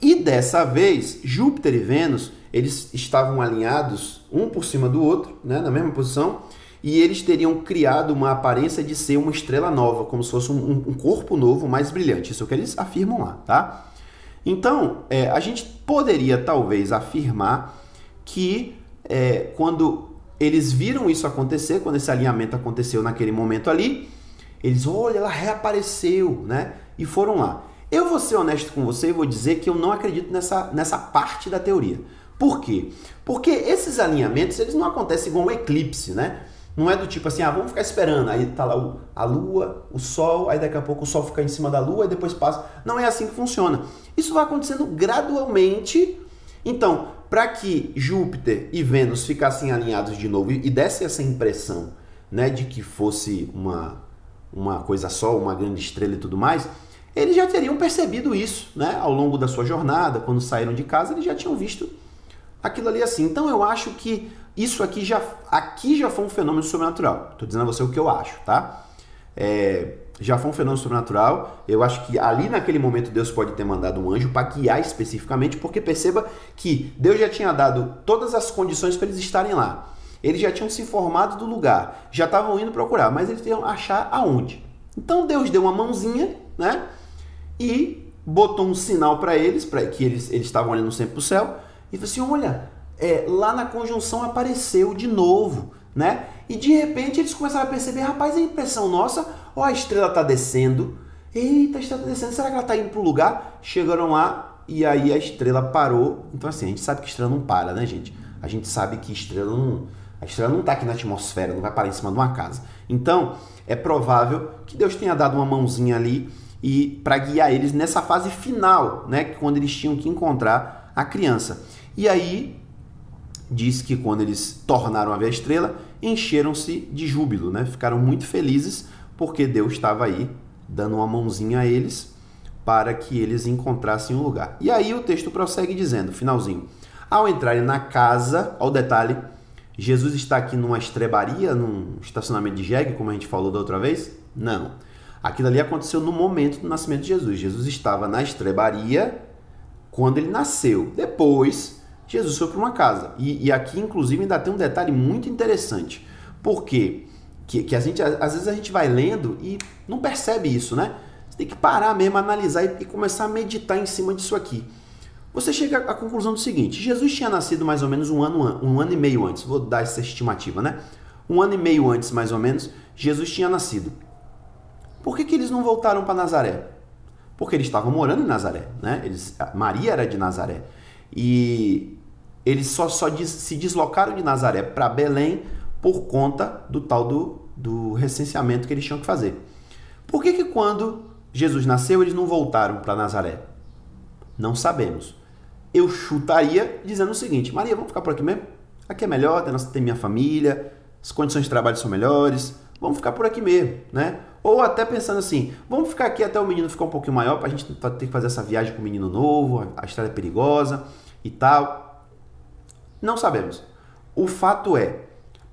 Speaker 1: E dessa vez, Júpiter e Vênus, eles estavam alinhados um por cima do outro, né, na mesma posição, e eles teriam criado uma aparência de ser uma estrela nova, como se fosse um corpo novo, mais brilhante. Isso é o que eles afirmam lá, tá? Então, a gente poderia talvez afirmar que quando eles viram isso acontecer, quando esse alinhamento aconteceu naquele momento ali, eles, olha, ela reapareceu, né? E foram lá. Eu vou ser honesto com você e vou dizer que eu não acredito nessa parte da teoria. Por quê? Porque esses alinhamentos, eles não acontecem igual um eclipse, né? Não é do tipo assim, vamos ficar esperando, aí tá lá a lua, o sol, aí daqui a pouco o sol fica em cima da lua e depois passa. Não é assim que funciona. Isso vai acontecendo gradualmente. Então, para que Júpiter e Vênus ficassem alinhados de novo e desse essa impressão, né, de que fosse uma coisa só, uma grande estrela e tudo mais, eles já teriam percebido isso, né, ao longo da sua jornada, quando saíram de casa, eles já tinham visto aquilo ali assim. Então, eu acho que isso aqui já foi um fenômeno sobrenatural. Estou dizendo a você o que eu acho, tá? Já foi um fenômeno sobrenatural. Eu acho que ali naquele momento Deus pode ter mandado um anjo para guiar especificamente, porque perceba que Deus já tinha dado todas as condições para eles estarem lá. Eles já tinham se informado do lugar, já estavam indo procurar, mas eles iam achar aonde. Então Deus deu uma mãozinha, né? E botou um sinal para eles, que eles estavam olhando sempre para o céu, e falou assim, olha, lá na conjunção apareceu de novo, né? E de repente eles começaram a perceber, rapaz, é impressão nossa, ó, a estrela tá descendo, eita, a estrela tá descendo, será que ela tá indo pro lugar? Chegaram lá e aí a estrela parou. Então assim, a gente sabe que estrela não para, né, gente? A gente sabe que a estrela não tá aqui na atmosfera, não vai parar em cima de uma casa. Então, é provável que Deus tenha dado uma mãozinha ali e para guiar eles nessa fase final, né, quando eles tinham que encontrar a criança. E aí diz que quando eles tornaram a ver a estrela, encheram-se de júbilo, né? Ficaram muito felizes porque Deus estava aí dando uma mãozinha a eles para que eles encontrassem um lugar. E aí o texto prossegue dizendo, finalzinho, ao entrarem na casa, ao detalhe, Jesus está aqui numa estrebaria, num estacionamento de jegue, como a gente falou da outra vez? Não. Aquilo ali aconteceu no momento do nascimento de Jesus. Jesus estava na estrebaria quando ele nasceu. Depois, Jesus foi para uma casa. E aqui, inclusive, ainda tem um detalhe muito interessante. Porque que às vezes a gente vai lendo e não percebe isso, né? Você tem que parar mesmo, analisar e começar a meditar em cima disso aqui. Você chega à conclusão do seguinte, Jesus tinha nascido mais ou menos um ano e meio antes. Vou dar essa estimativa, né? Um ano e meio antes, mais ou menos, Jesus tinha nascido. Por que eles não voltaram para Nazaré? Porque eles estavam morando em Nazaré, né? Maria era de Nazaré. E eles só se deslocaram de Nazaré para Belém por conta do tal do recenseamento que eles tinham que fazer. Por que quando Jesus nasceu eles não voltaram para Nazaré? Não sabemos. Eu chutaria dizendo o seguinte, Maria, vamos ficar por aqui mesmo? Aqui é melhor, tem minha família, as condições de trabalho são melhores, vamos ficar por aqui mesmo, né? Ou até pensando assim, vamos ficar aqui até o menino ficar um pouquinho maior para a gente ter que fazer essa viagem com o menino novo, a estrada é perigosa e tal. Não sabemos. O fato é,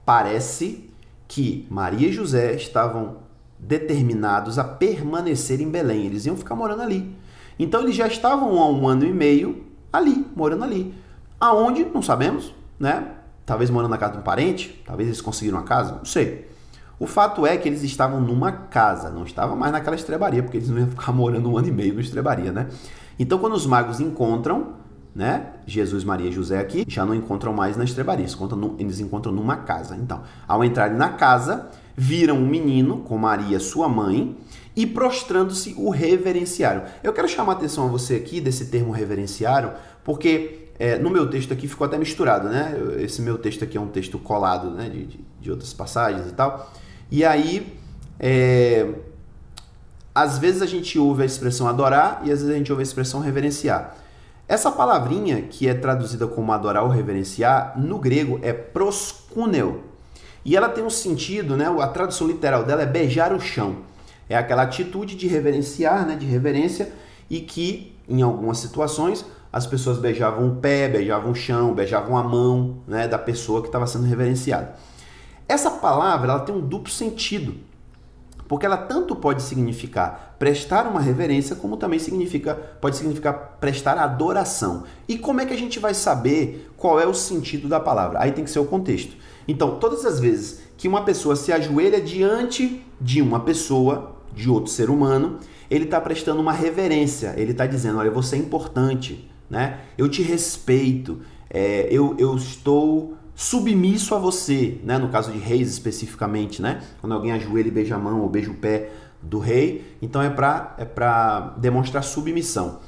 Speaker 1: parece que Maria e José estavam determinados a permanecer em Belém. Eles iam ficar morando ali. Então eles já estavam há 1 ano e meio ali, morando ali. Aonde? Não sabemos, né? Talvez morando na casa de um parente, talvez eles conseguiram uma casa, não sei. O fato é que eles estavam numa casa, não estavam mais naquela estrebaria, porque eles não iam ficar morando 1 ano e meio na estrebaria, né? Então quando os magos encontram, né, Jesus, Maria e José aqui, já não encontram mais na estrebaria, eles encontram numa casa. Então, ao entrarem na casa, viram um menino com Maria, sua mãe, e prostrando-se o reverenciaram. Eu quero chamar a atenção a você aqui desse termo reverenciaram, porque no meu texto aqui ficou até misturado, né? Esse meu texto aqui é um texto colado, né, de outras passagens e tal. E aí, às vezes a gente ouve a expressão adorar e às vezes a gente ouve a expressão reverenciar. Essa palavrinha, que é traduzida como adorar ou reverenciar, no grego é proskuneo. E ela tem um sentido, né? A tradução literal dela é beijar o chão. É aquela atitude de reverenciar, né? De reverência, e que, em algumas situações, as pessoas beijavam o pé, beijavam o chão, beijavam a mão, né? Da pessoa que estava sendo reverenciada. Essa palavra, ela tem um duplo sentido, porque ela tanto pode significar prestar uma reverência, como também pode significar prestar adoração. E como é que a gente vai saber qual é o sentido da palavra? Aí tem que ser o contexto. Então, todas as vezes que uma pessoa se ajoelha diante de uma pessoa, de outro ser humano, ele está prestando uma reverência, ele está dizendo, olha, você é importante, né? Eu te respeito, eu estou submisso a você, né? No caso de reis especificamente, né? Quando alguém ajoelha e beija a mão ou beija o pé do rei, então é para demonstrar submissão.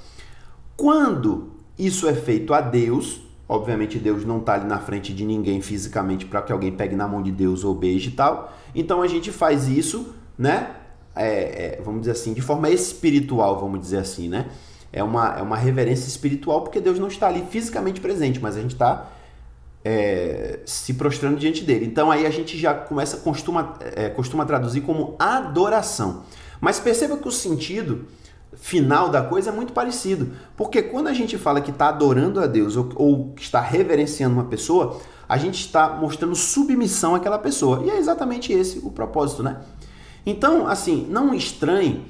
Speaker 1: Quando isso é feito a Deus, obviamente Deus não está ali na frente de ninguém fisicamente para que alguém pegue na mão de Deus ou beije e tal, então a gente faz isso, né? Vamos dizer assim, de forma espiritual, vamos dizer assim, né? É uma reverência espiritual, porque Deus não está ali fisicamente presente, mas a gente está se prostrando diante dele. Então aí a gente já costuma traduzir como adoração. Mas perceba que o sentido final da coisa é muito parecido, porque quando a gente fala que está adorando a Deus ou que está reverenciando uma pessoa, a gente está mostrando submissão àquela pessoa. E é exatamente esse o propósito, né? Então, assim, não estranhe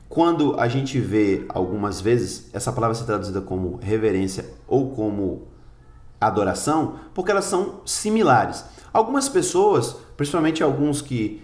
Speaker 1: quando a gente vê algumas vezes essa palavra ser traduzida como reverência ou como adoração, porque elas são similares. Algumas pessoas, principalmente alguns que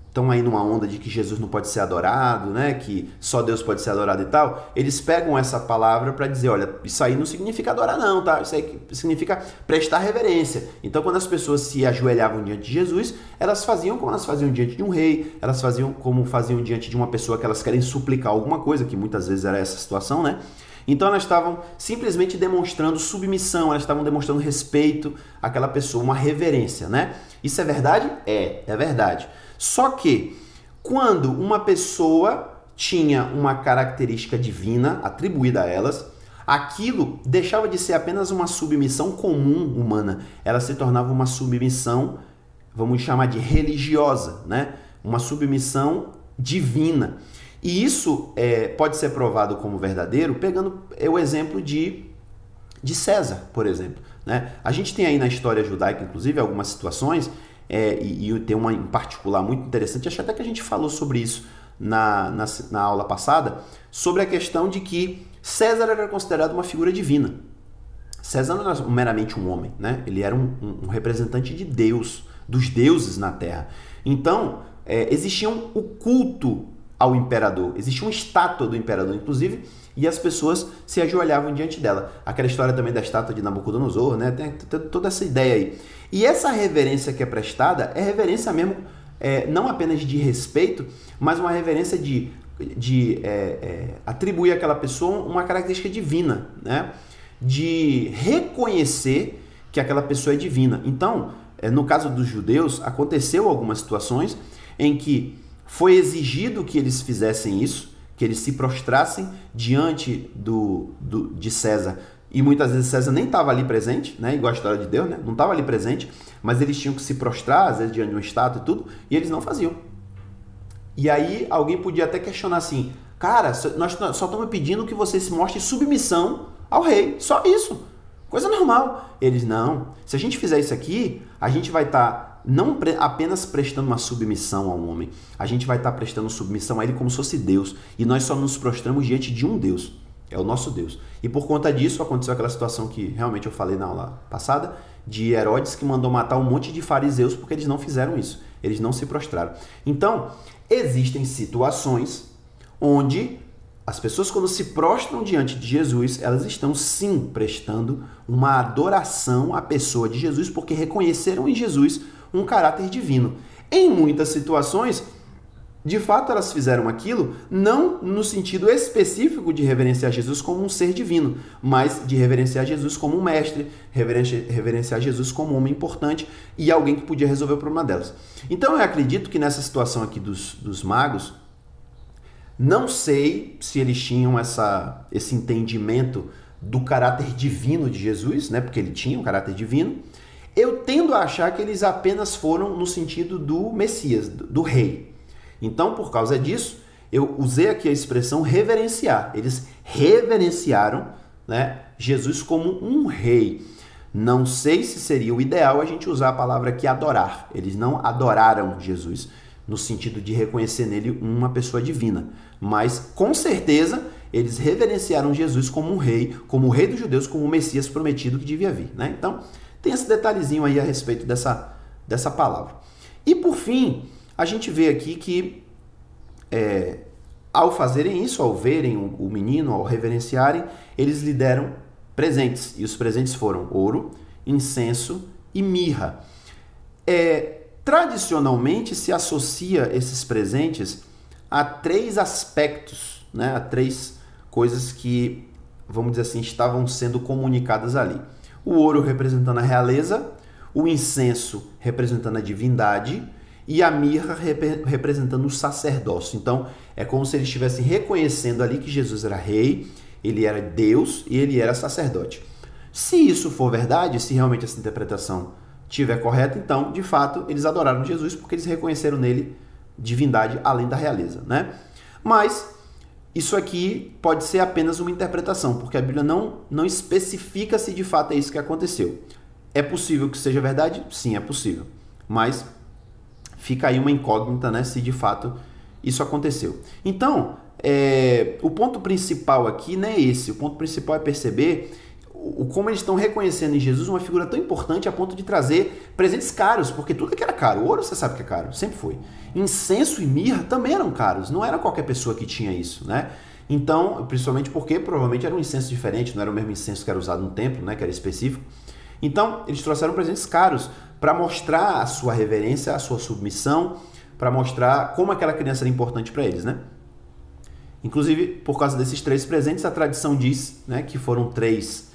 Speaker 1: estão aí numa onda de que Jesus não pode ser adorado, né? Que só Deus pode ser adorado e tal, eles pegam essa palavra para dizer, olha, isso aí não significa adorar não, tá? Isso aí significa prestar reverência. Então, quando as pessoas se ajoelhavam diante de Jesus, elas faziam como elas faziam diante de um rei, elas faziam como faziam diante de uma pessoa que elas querem suplicar alguma coisa, que muitas vezes era essa situação, né? Então elas estavam simplesmente demonstrando submissão, elas estavam demonstrando respeito àquela pessoa, uma reverência, né? Isso é verdade? É verdade. Só que quando uma pessoa tinha uma característica divina atribuída a elas, aquilo deixava de ser apenas uma submissão comum humana, ela se tornava uma submissão, vamos chamar de religiosa, né? Uma submissão divina. E isso pode ser provado como verdadeiro pegando o exemplo de César, por exemplo, né? A gente tem aí na história judaica, inclusive, algumas situações, e tem uma em particular muito interessante, acho até que a gente falou sobre isso na aula passada, sobre a questão de que César era considerado uma figura divina. César não era meramente um homem, né? Ele era um representante de Deus, dos deuses na Terra. Então, existia o culto ao imperador, existia uma estátua do imperador, inclusive, e as pessoas se ajoelhavam diante dela. Aquela história também da estátua de Nabucodonosor, né? Tem toda essa ideia aí. E essa reverência que é prestada é reverência mesmo, não apenas de respeito, mas uma reverência de atribuir àquela pessoa uma característica divina, né? De reconhecer que aquela pessoa é divina. Então, no caso dos judeus, aconteceu algumas situações em que foi exigido que eles fizessem isso, que eles se prostrassem diante de César. E muitas vezes César nem estava ali presente, né? Igual a história de Deus, né? Não estava ali presente, mas eles tinham que se prostrar, às vezes diante de uma estátua e tudo, e eles não faziam. E aí alguém podia até questionar assim, cara, nós só estamos pedindo que você se mostre submissão ao rei, só isso, coisa normal. Eles, não, se a gente fizer isso aqui, a gente vai estar não apenas prestando uma submissão ao homem, a gente vai estar prestando submissão a ele como se fosse Deus, e nós só nos prostramos diante de um Deus, é o nosso Deus. E por conta disso aconteceu aquela situação que realmente eu falei na aula passada, de Herodes que mandou matar um monte de fariseus porque eles não fizeram isso, eles não se prostraram. Então, existem situações onde as pessoas, quando se prostram diante de Jesus, elas estão sim prestando uma adoração à pessoa de Jesus, porque reconheceram em Jesus um caráter divino. Em muitas situações, de fato, elas fizeram aquilo não no sentido específico de reverenciar Jesus como um ser divino, mas de reverenciar Jesus como um mestre, reverenciar Jesus como um homem importante e alguém que podia resolver o problema delas. Então, eu acredito que nessa situação aqui dos magos, não sei se eles tinham esse entendimento do caráter divino de Jesus, né? Porque ele tinha um caráter divino. Eu tendo a achar que eles apenas foram no sentido do Messias, do rei. Então, por causa disso, eu usei aqui a expressão reverenciar. Eles reverenciaram, né, Jesus como um rei. Não sei se seria o ideal a gente usar a palavra aqui adorar. Eles não adoraram Jesus no sentido de reconhecer nele uma pessoa divina. Mas, com certeza, eles reverenciaram Jesus como um rei, como o rei dos judeus, como o Messias prometido que devia vir, né? Então, tem esse detalhezinho aí a respeito dessa palavra. E, por fim, a gente vê aqui que, ao fazerem isso, ao verem o menino, ao reverenciarem, eles lhe deram presentes. E os presentes foram ouro, incenso e mirra. Tradicionalmente se associa esses presentes a 3 aspectos, né? A 3 coisas que, vamos dizer assim, estavam sendo comunicadas ali. O ouro representando a realeza, o incenso representando a divindade e a mirra representando o sacerdócio. Então, é como se eles estivessem reconhecendo ali que Jesus era rei, ele era Deus e ele era sacerdote. Se isso for verdade, se realmente essa interpretação estiver correta, então, de fato, eles adoraram Jesus porque eles reconheceram nele divindade além da realeza, né? Mas isso aqui pode ser apenas uma interpretação, porque a Bíblia não especifica se de fato é isso que aconteceu. É possível que seja verdade? Sim, é possível. Mas fica aí uma incógnita, né, se de fato isso aconteceu. Então, o ponto principal aqui não é esse. O ponto principal é perceber como eles estão reconhecendo em Jesus uma figura tão importante a ponto de trazer presentes caros, porque tudo que era caro, ouro você sabe que é caro, sempre foi. Incenso e mirra também eram caros, não era qualquer pessoa que tinha isso, né? Então, principalmente porque provavelmente era um incenso diferente, não era o mesmo incenso que era usado no templo, né, que era específico. Então, eles trouxeram presentes caros para mostrar a sua reverência, a sua submissão, para mostrar como aquela criança era importante para eles, né? Inclusive, por causa desses 3 presentes, a tradição diz, né, que foram 3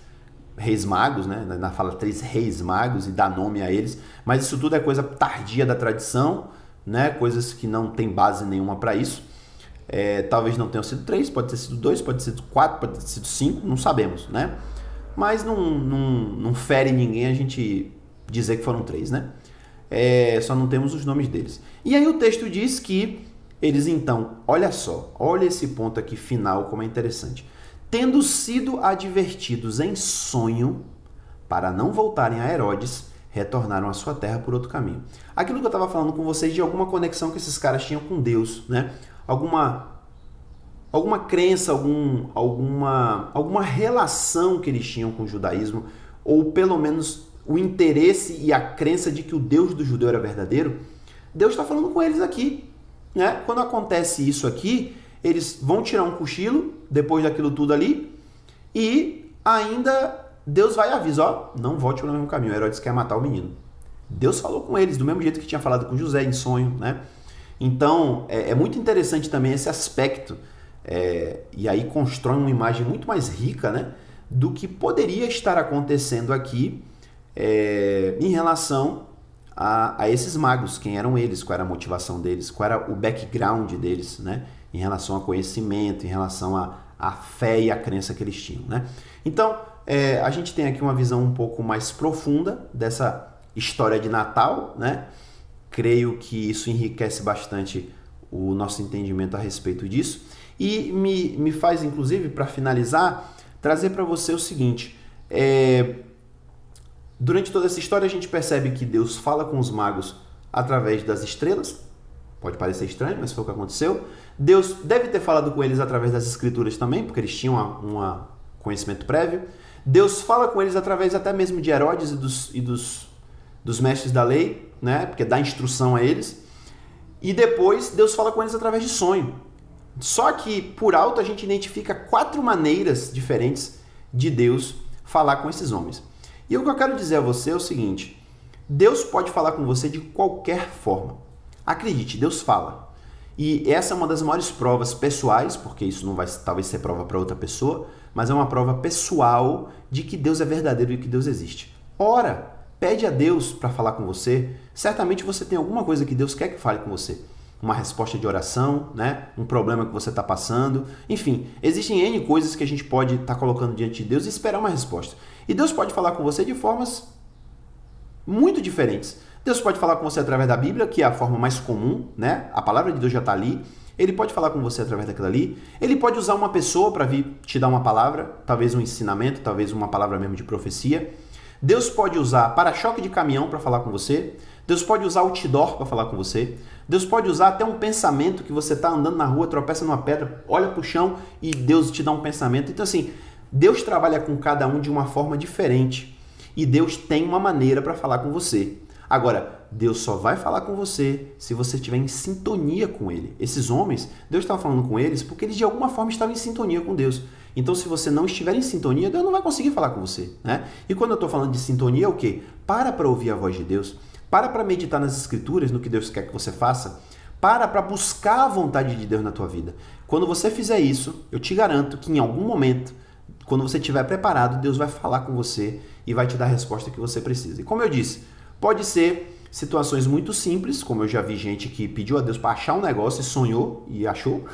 Speaker 1: reis magos, né? Na fala 3 reis magos e dá nome a eles, mas isso tudo é coisa tardia da tradição, né? Coisas que não tem base nenhuma para isso. Talvez não tenham sido 3, pode ter sido 2, pode ter sido 4, pode ter sido 5, não sabemos, né? Mas não fere ninguém a gente dizer que foram 3, né? Só não temos os nomes deles. E aí o texto diz que eles então, olha só, olha esse ponto aqui final como é interessante. Tendo sido advertidos em sonho para não voltarem a Herodes, retornaram à sua terra por outro caminho. Aquilo que eu estava falando com vocês de alguma conexão que esses caras tinham com Deus, né? Alguma crença, alguma relação que eles tinham com o judaísmo, ou pelo menos o interesse e a crença de que o Deus do judeu era verdadeiro. Deus está falando com eles aqui, né? Quando acontece isso aqui, eles vão tirar um cochilo depois daquilo tudo ali e ainda Deus vai avisar, ó, não volte pelo mesmo caminho, Herodes quer matar o menino. Deus falou com eles do mesmo jeito que tinha falado com José em sonho, né? Então, é muito interessante também esse aspecto, e aí constrói uma imagem muito mais rica, né, do que poderia estar acontecendo aqui em relação a esses magos, quem eram eles, qual era a motivação deles, qual era o background deles, né, em relação a conhecimento, em relação à fé e à crença que eles tinham, né? Então, a gente tem aqui uma visão um pouco mais profunda dessa história de Natal, né? Creio que isso enriquece bastante o nosso entendimento a respeito disso e me faz, inclusive, para finalizar, trazer para você o seguinte, Durante toda essa história a gente percebe que Deus fala com os magos através das estrelas. Pode parecer estranho, mas foi o que aconteceu. Deus deve ter falado com eles através das escrituras também, porque eles tinham um conhecimento prévio. Deus fala com eles através até mesmo de Herodes e dos mestres da lei, né? Porque dá instrução a eles. E depois Deus fala com eles através de sonho. Só que por alto a gente identifica 4 maneiras diferentes de Deus falar com esses homens. E o que eu quero dizer a você é o seguinte: Deus pode falar com você de qualquer forma. Acredite, Deus fala. E essa é uma das maiores provas pessoais, porque isso não vai talvez ser prova para outra pessoa, mas é uma prova pessoal de que Deus é verdadeiro e que Deus existe. Ora, pede a Deus para falar com você. Certamente você tem alguma coisa que Deus quer que fale com você. Uma resposta de oração, né? Um problema que você está passando. Enfim, existem N coisas que a gente pode estar colocando diante de Deus e esperar uma resposta. E Deus pode falar com você de formas muito diferentes. Deus pode falar com você através da Bíblia, que é a forma mais comum, né? A palavra de Deus já está ali. Ele pode falar com você através daquilo ali. Ele pode usar uma pessoa para vir te dar uma palavra, talvez um ensinamento, talvez uma palavra mesmo de profecia. Deus pode usar para-choque de caminhão para falar com você. Deus pode usar outdoor para falar com você. Deus pode usar até um pensamento que você está andando na rua, tropeça numa pedra, olha para o chão e Deus te dá um pensamento. Então assim, Deus trabalha com cada um de uma forma diferente e Deus tem uma maneira para falar com você. Agora, Deus só vai falar com você se você estiver em sintonia com Ele. Esses homens, Deus estava falando com eles porque eles de alguma forma estavam em sintonia com Deus. Então, se você não estiver em sintonia, Deus não vai conseguir falar com você, né? E quando eu estou falando de sintonia, é o quê? Para ouvir a voz de Deus, para meditar nas Escrituras, no que Deus quer que você faça, para buscar a vontade de Deus na tua vida. Quando você fizer isso, eu te garanto que em algum momento, quando você estiver preparado, Deus vai falar com você e vai te dar a resposta que você precisa. E como eu disse, pode ser situações muito simples, como eu já vi gente que pediu a Deus para achar um negócio e sonhou e achou,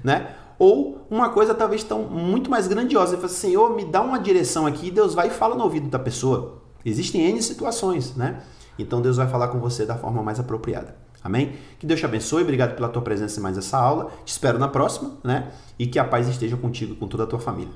Speaker 1: né? Ou uma coisa talvez muito mais grandiosa. Ele fala assim, Senhor, me dá uma direção aqui, e Deus vai e fala no ouvido da pessoa. Existem N situações, né? Então Deus vai falar com você da forma mais apropriada. Amém? Que Deus te abençoe, obrigado pela tua presença em mais essa aula. Te espero na próxima, né? E que a paz esteja contigo e com toda a tua família.